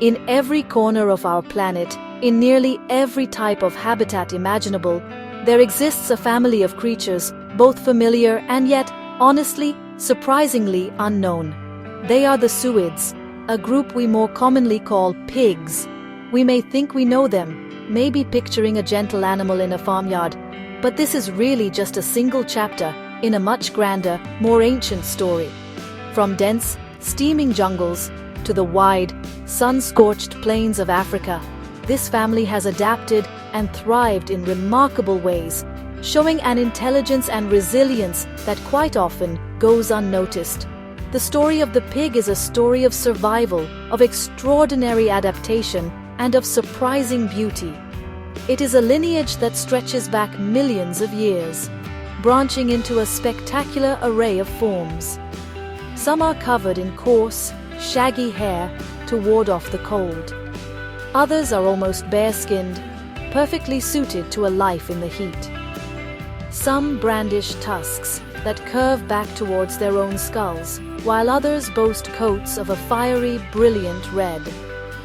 In every corner of our planet, in nearly every type of habitat imaginable, there exists a family of creatures, both familiar and yet, honestly, surprisingly unknown. They are the Suids, a group we more commonly call pigs. We may think we know them, maybe picturing a gentle animal in a farmyard, but this is really just a single chapter in a much grander, more ancient story. From dense, steaming jungles to the wide, sun-scorched plains of Africa, this family has adapted and thrived in remarkable ways, showing an intelligence and resilience that quite often goes unnoticed. The story of the pig is a story of survival, of extraordinary adaptation, and of surprising beauty. It is a lineage that stretches back millions of years, branching into a spectacular array of forms. Some are covered in coarse, shaggy hair to ward off the cold. Others are almost bare-skinned, perfectly suited to a life in the heat. Some brandish tusks that curve back towards their own skulls, while others boast coats of a fiery, brilliant red.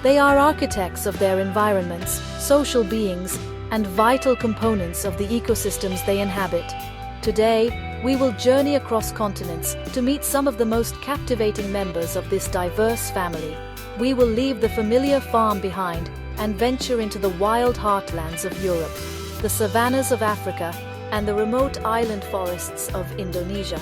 They are architects of their environments, social beings, and vital components of the ecosystems they inhabit. Today, we will journey across continents to meet some of the most captivating members of this diverse family. We will leave the familiar farm behind and venture into the wild heartlands of Europe, the savannas of Africa, and the remote island forests of Indonesia.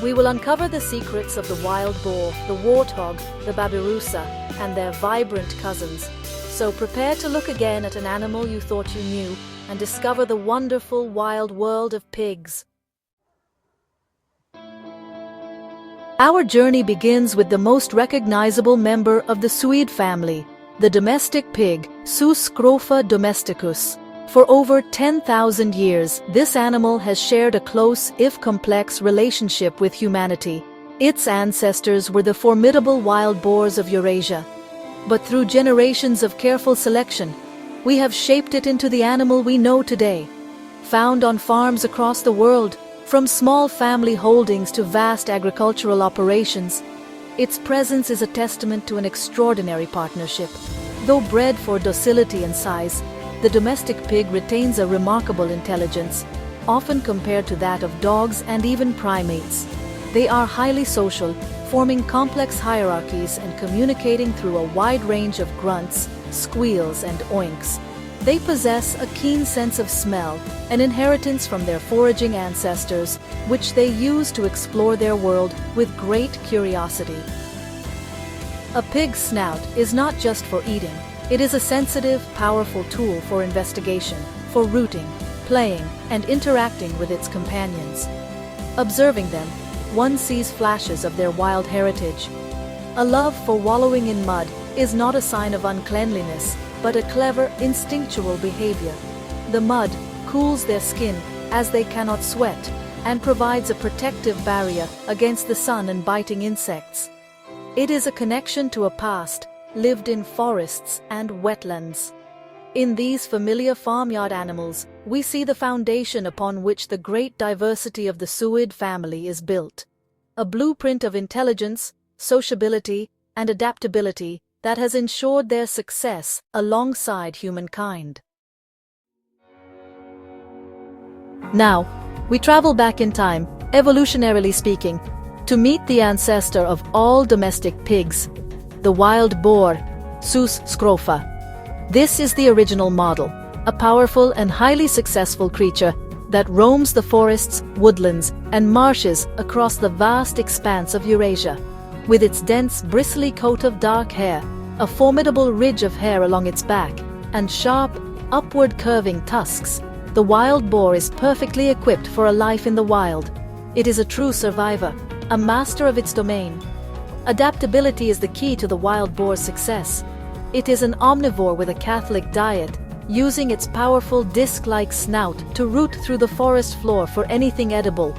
We will uncover the secrets of the wild boar, the warthog, the Babirusa, and their vibrant cousins. So prepare to look again at an animal you thought you knew and discover the wonderful wild world of pigs. Our journey begins with the most recognizable member of the Suidae family, the domestic pig, Sus scrofa domesticus. For over 10,000 years, this animal has shared a close, if complex, relationship with humanity. Its ancestors were the formidable wild boars of Eurasia. But through generations of careful selection, we have shaped it into the animal we know today. Found on farms across the world, from small family holdings to vast agricultural operations, its presence is a testament to an extraordinary partnership. Though bred for docility and size, the domestic pig retains a remarkable intelligence, often compared to that of dogs and even primates. They are highly social, forming complex hierarchies and communicating through a wide range of grunts, squeals, and oinks. They possess a keen sense of smell, an inheritance from their foraging ancestors, which they use to explore their world with great curiosity. A pig's snout is not just for eating. It is a sensitive, powerful tool for investigation, for rooting, playing, and interacting with its companions. Observing them, one sees flashes of their wild heritage. A love for wallowing in mud is not a sign of uncleanliness, but a clever, instinctual behavior. The mud cools their skin as they cannot sweat and provides a protective barrier against the sun and biting insects. It is a connection to a past lived in forests and wetlands. In these familiar farmyard animals, we see the foundation upon which the great diversity of the Suidae family is built. A blueprint of intelligence, sociability, and adaptability that has ensured their success alongside humankind. Now, we travel back in time, evolutionarily speaking, to meet the ancestor of all domestic pigs, the wild boar, Sus scrofa. This is the original model, a powerful and highly successful creature that roams the forests, woodlands, and marshes across the vast expanse of Eurasia. With its dense, bristly coat of dark hair, a formidable ridge of hair along its back, and sharp, upward curving tusks, the wild boar is perfectly equipped for a life in the wild. It is a true survivor, a master of its domain. Adaptability is the key to the wild boar's success. It is an omnivore with a Catholic diet, using its powerful disc-like snout to root through the forest floor for anything edible: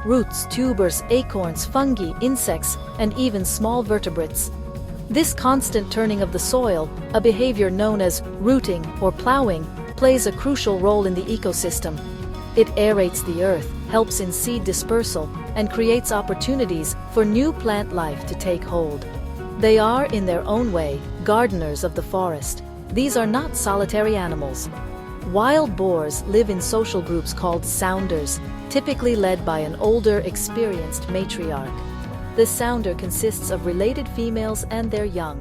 roots, tubers, acorns, fungi, insects, and even small vertebrates. This constant turning of the soil, a behavior known as rooting or plowing, plays a crucial role in the ecosystem. It aerates the earth, helps in seed dispersal, and creates opportunities for new plant life to take hold. They are, in their own way, gardeners of the forest. These are not solitary animals. Wild boars live in social groups called sounders, typically led by an older, experienced matriarch. This sounder consists of related females and their young.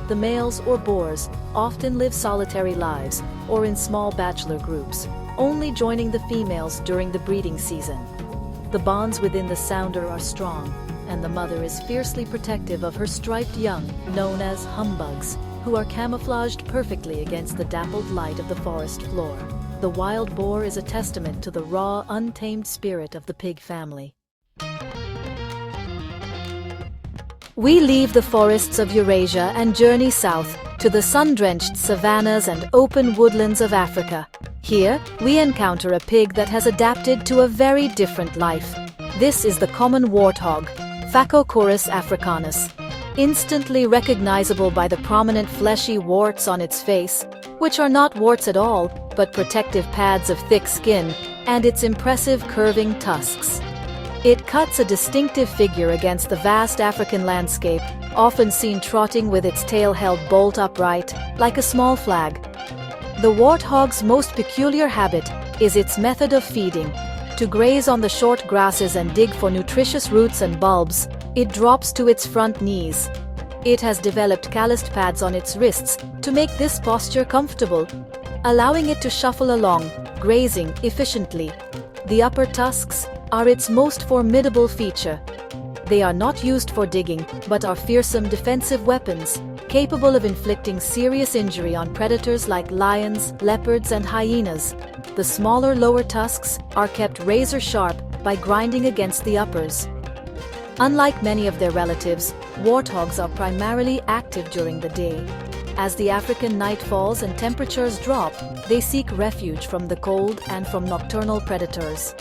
The males, or boars, often live solitary lives or in small bachelor groups, only joining the females during the breeding season. The bonds within the sounder are strong, and the mother is fiercely protective of her striped young, known as humbugs, who are camouflaged perfectly against the dappled light of the forest floor. The wild boar is a testament to the raw, untamed spirit of the pig family. We leave the forests of Eurasia and journey south to the sun-drenched savannas and open woodlands of Africa. Here, we encounter a pig that has adapted to a very different life. This is the common warthog, Phacochorus africanus. Instantly recognizable by the prominent fleshy warts on its face, which are not warts at all, but protective pads of thick skin, and its impressive curving tusks. It cuts a distinctive figure against the vast African landscape, often seen trotting with its tail held bolt upright, like a small flag. The warthog's most peculiar habit is its method of feeding. To graze on the short grasses and dig for nutritious roots and bulbs, it drops to its front knees. It has developed calloused pads on its wrists to make this posture comfortable, allowing it to shuffle along, grazing efficiently. The upper tusks are its most formidable feature. They are not used for digging, but are fearsome defensive weapons, capable of inflicting serious injury on predators like lions, leopards, and hyenas. The smaller lower tusks are kept razor-sharp by grinding against the uppers. Unlike many of their relatives, warthogs are primarily active during the day. As the African night falls and temperatures drop, they seek refuge from the cold and from nocturnal predators.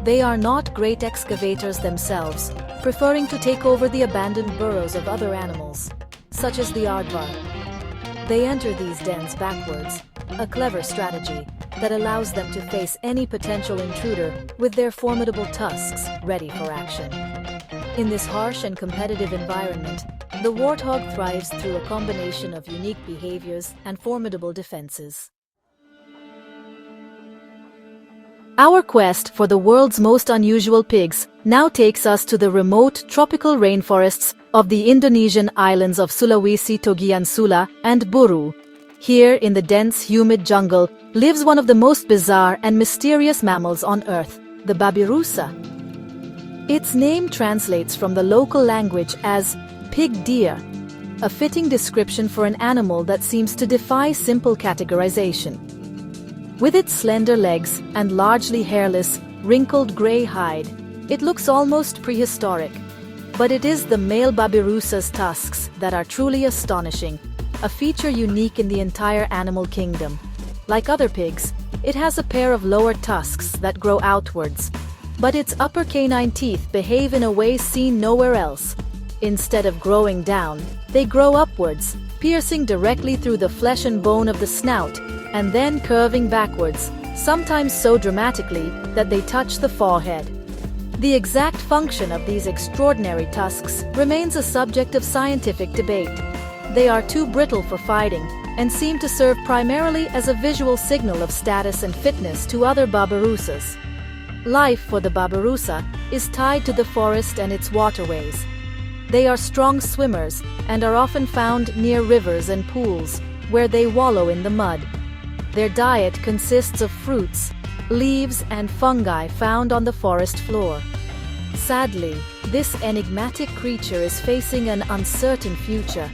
They are not great excavators themselves, preferring to take over the abandoned burrows of other animals, such as the aardvark. They enter these dens backwards, a clever strategy that allows them to face any potential intruder with their formidable tusks ready for action. In this harsh and competitive environment, the warthog thrives through a combination of unique behaviors and formidable defenses. Our quest for the world's most unusual pigs now takes us to the remote tropical rainforests of the Indonesian islands of Sulawesi, Togian-Sula, and Buru. Here, in the dense, humid jungle, lives one of the most bizarre and mysterious mammals on Earth, the Babirusa. Its name translates from the local language as pig deer, a fitting description for an animal that seems to defy simple categorization. With its slender legs and largely hairless, wrinkled gray hide, it looks almost prehistoric. But it is the male Babirusa's tusks that are truly astonishing, a feature unique in the entire animal kingdom. Like other pigs, it has a pair of lower tusks that grow outwards, but its upper canine teeth behave in a way seen nowhere else. Instead of growing down, they grow upwards, piercing directly through the flesh and bone of the snout, and then curving backwards, sometimes so dramatically that they touch the forehead. The exact function of these extraordinary tusks remains a subject of scientific debate. They are too brittle for fighting, and seem to serve primarily as a visual signal of status and fitness to other Babirusas. Life for the Babirusa is tied to the forest and its waterways. They are strong swimmers and are often found near rivers and pools, where they wallow in the mud. Their diet consists of fruits, leaves, and fungi found on the forest floor. Sadly, this enigmatic creature is facing an uncertain future.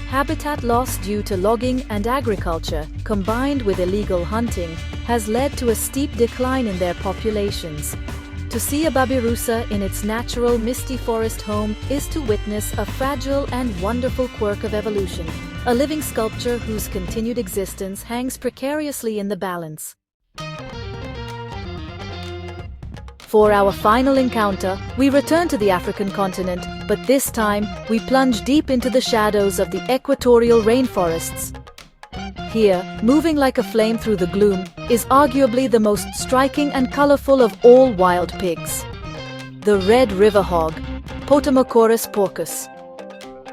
Habitat loss due to logging and agriculture, combined with illegal hunting, has led to a steep decline in their populations. To see a Babirusa in its natural misty forest home is to witness a fragile and wonderful quirk of evolution, a living sculpture whose continued existence hangs precariously in the balance. For our final encounter, we return to the African continent, but this time we plunge deep into the shadows of the equatorial rainforests. Here, moving like a flame through the gloom, is arguably the most striking and colorful of all wild pigs. The Red River Hog, Potamochorus porcus.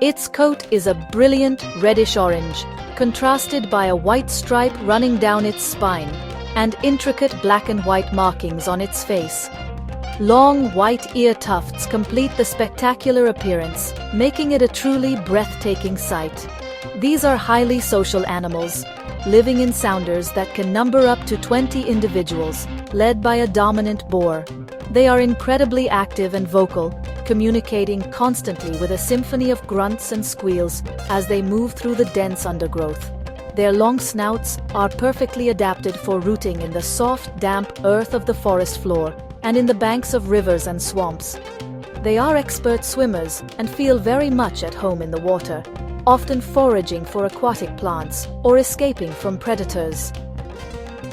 Its coat is a brilliant reddish-orange, contrasted by a white stripe running down its spine, and intricate black and white markings on its face. Long white ear tufts complete the spectacular appearance, making it a truly breathtaking sight. These are highly social animals, living in sounders that can number up to 20 individuals, led by a dominant boar. They are incredibly active and vocal, communicating constantly with a symphony of grunts and squeals as they move through the dense undergrowth. Their long snouts are perfectly adapted for rooting in the soft, damp earth of the forest floor and in the banks of rivers and swamps. They are expert swimmers and feel very much at home in the water, often foraging for aquatic plants or escaping from predators.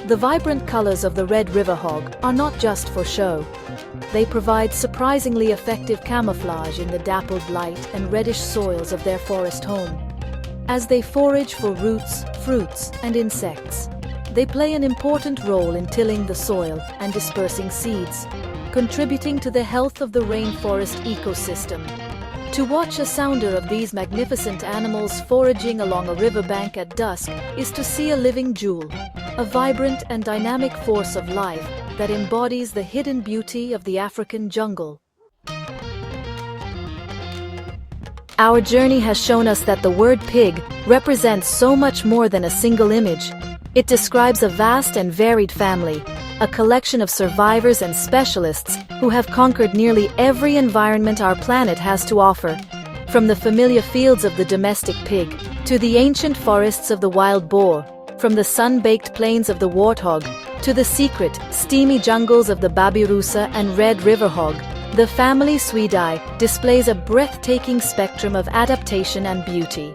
The vibrant colors of the Red River Hog are not just for show. They provide surprisingly effective camouflage in the dappled light and reddish soils of their forest home. As they forage for roots, fruits, and insects, they play an important role in tilling the soil and dispersing seeds, contributing to the health of the rainforest ecosystem. To watch a sounder of these magnificent animals foraging along a riverbank at dusk is to see a living jewel, a vibrant and dynamic force of life that embodies the hidden beauty of the African jungle. Our journey has shown us that the word pig represents so much more than a single image. It describes a vast and varied family, a collection of survivors and specialists who have conquered nearly every environment our planet has to offer. From the familiar fields of the domestic pig, to the ancient forests of the wild boar, from the sun-baked plains of the warthog, to the secret, steamy jungles of the Babirusa and Red River Hog, the family Suidae displays a breathtaking spectrum of adaptation and beauty.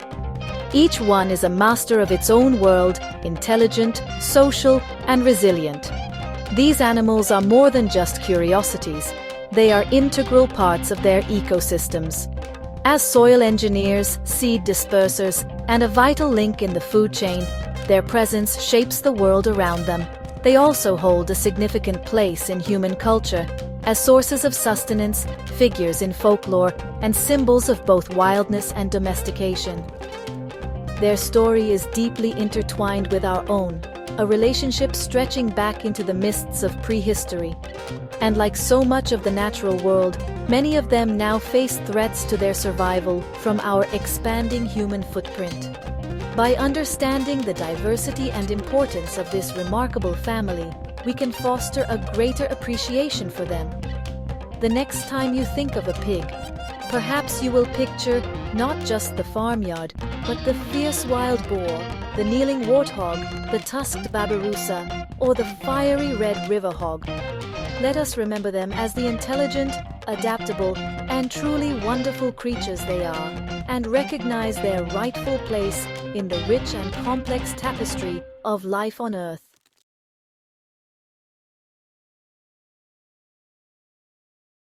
Each one is a master of its own world, intelligent, social, and resilient. These animals are more than just curiosities. They are integral parts of their ecosystems. As soil engineers, seed dispersers, and a vital link in the food chain, their presence shapes the world around them. They also hold a significant place in human culture, as sources of sustenance, figures in folklore, and symbols of both wildness and domestication. Their story is deeply intertwined with our own, a relationship stretching back into the mists of prehistory. And like so much of the natural world, many of them now face threats to their survival from our expanding human footprint. By understanding the diversity and importance of this remarkable family, we can foster a greater appreciation for them. The next time you think of a pig, perhaps you will picture not just the farmyard, but the fierce wild boar, the kneeling warthog, the tusked Babirusa, or the fiery Red River Hog. Let us remember them as the intelligent, adaptable, and truly wonderful creatures they are, and recognize their rightful place in the rich and complex tapestry of life on Earth.